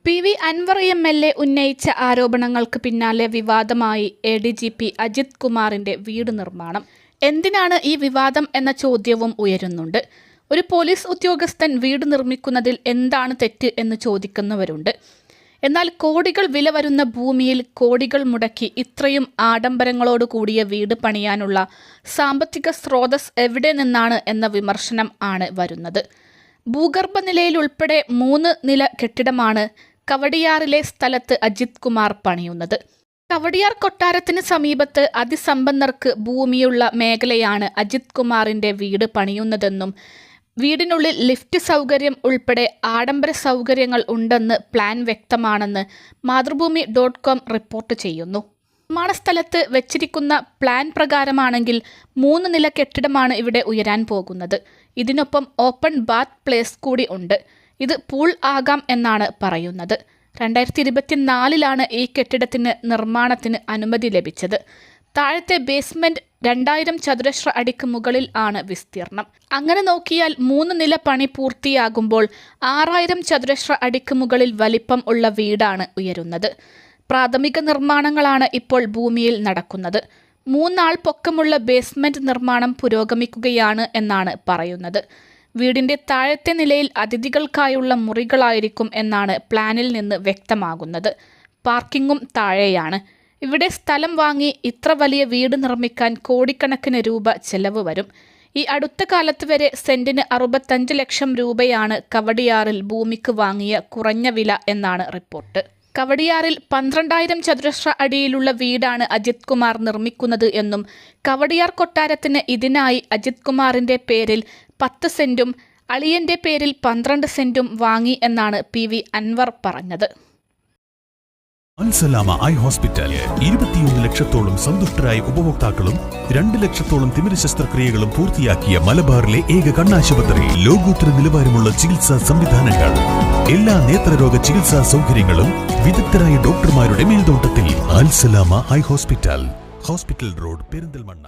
PV. Anwar MLA. ഉന്നയിച്ച ആരോപണങ്ങൾക്ക് പിന്നാലെ വിവാദമായി ADGP അജിത് കുമാറിന്റെ വീട് നിർമ്മാണം. എന്തിനാണ് ഈ വിവാദം എന്ന ചോദ്യവും ഉയരുന്നുണ്ട്. ഒരു പോലീസ് ഉദ്യോഗസ്ഥൻ വീട് നിർമ്മിക്കുന്നതിൽ എന്താണ് തെറ്റ് എന്ന് ചോദിക്കുന്നവരുണ്ട്. എന്നാൽ കോടികൾ വില വരുന്ന ഭൂമിയിൽ കോടികൾ മുടക്കി ഇത്രയും ആഡംബരങ്ങളോട് കൂടിയ വീട് പണിയാനുള്ള സാമ്പത്തിക സ്രോതസ് എവിടെ നിന്നാണ് എന്ന വിമർശനം ആണ് വരുന്നത്. ഭൂഗർഭ നിലയിലുൾപ്പെടെ 3 നില കെട്ടിടമാണ് കവടിയാറിലെ സ്ഥലത്ത് അജിത് കുമാർ പണിയുന്നത്. കവടിയാർ കൊട്ടാരത്തിന് സമീപത്ത് അതിസമ്പന്നർക്ക് ഭൂമിയുള്ള മേഖലയാണ് അജിത് കുമാറിന്റെ വീട് പണിയുന്നതെന്നും വീടിനുള്ളിൽ ലിഫ്റ്റ് സൗകര്യം ഉൾപ്പെടെ ആഡംബര സൗകര്യങ്ങൾ ഉണ്ടെന്ന് പ്ലാൻ വ്യക്തമാണെന്ന് മാതൃഭൂമി.com റിപ്പോർട്ട് ചെയ്യുന്നു. നിർമ്മാണ സ്ഥലത്ത് വെച്ചിരിക്കുന്ന പ്ലാൻ പ്രകാരമാണെങ്കിൽ 3 നില കെട്ടിടമാണ് ഇവിടെ ഉയരാൻ പോകുന്നത്. ഇതിനൊപ്പം ഓപ്പൺ ബാത്ത് പ്ലേസ് കൂടി ഉണ്ട്. ഇത് പൂൾ ആകാം എന്നാണ് പറയുന്നത്. 2024 ഈ കെട്ടിടത്തിന് നിർമ്മാണത്തിന് അനുമതി ലഭിച്ചത്. താഴത്തെ ബേസ്മെന്റ് 2000 ചതുരശ്ര അടിക്ക് മുകളിൽ ആണ് വിസ്തീർണം. അങ്ങനെ നോക്കിയാൽ 3 നില പണി പൂർത്തിയാകുമ്പോൾ 6000 ചതുരശ്ര അടിക്ക് മുകളിൽ വലിപ്പം ഉള്ള വീടാണ് ഉയരുന്നത്. പ്രാഥമിക നിർമ്മാണങ്ങളാണ് ഇപ്പോൾ ഭൂമിയിൽ നടക്കുന്നത്. 3 ആൾ പൊക്കമുള്ള ബേസ്മെന്റ് നിർമ്മാണം പുരോഗമിക്കുകയാണ് എന്നാണ് പറയുന്നത്. വീടിന്റെ താഴത്തെ നിലയിൽ അതിഥികൾക്കായുള്ള മുറികളായിരിക്കും എന്നാണ് പ്ലാനിൽ നിന്ന് വ്യക്തമാകുന്നത്. പാർക്കിങ്ങും താഴെയാണ്. ഇവിടെ സ്ഥലം വാങ്ങി ഇത്ര വലിയ വീട് നിർമ്മിക്കാൻ കോടിക്കണക്കിന് രൂപ ചെലവ് വരും. ഈ അടുത്ത കാലത്ത് വരെ സെന്റിന് 65 ലക്ഷം രൂപയാണ് കവടിയാറിൽ ഭൂമിക്ക് വാങ്ങിയ കുറഞ്ഞ വില എന്നാണ് റിപ്പോർട്ട്. കവടിയാറിൽ 12,000 ചതുരശ്ര അടിയിലുള്ള വീടാണ് അജിത് കുമാർ നിർമ്മിക്കുന്നത് എന്നും കവടിയാർ കൊട്ടാരത്തിന് ഇതിനായി അജിത് കുമാറിന്റെ പേരിൽ 10 സെന്റും അളിയന്റെ പേരിൽ 12 സെന്റും വാങ്ങി എന്നാണ് പി.വി. അൻവർ പറഞ്ഞത്. അൽസലാമ ഐ ഹോസ്പിറ്റൽ 21 ലക്ഷത്തോളം സന്തുഷ്ടരായ ഉപഭോക്താക്കളും 2 ലക്ഷത്തോളം തിമിര ശസ്ത്രക്രിയകളും പൂർത്തിയാക്കിയ മലബാറിലെ ഏക കണ്ണാശുപത്രി. ലോകോത്തര നിലവാരമുള്ള ചികിത്സാ സംവിധാനങ്ങൾ, എല്ലാ നേത്രരോഗ ചികിത്സാ സൗകര്യങ്ങളും വിദഗ്ധരായ ഡോക്ടർമാരുടെ മേൽനോട്ടത്തിൽ. Al Salama eye hospital, hospital road, Perinthalmanna.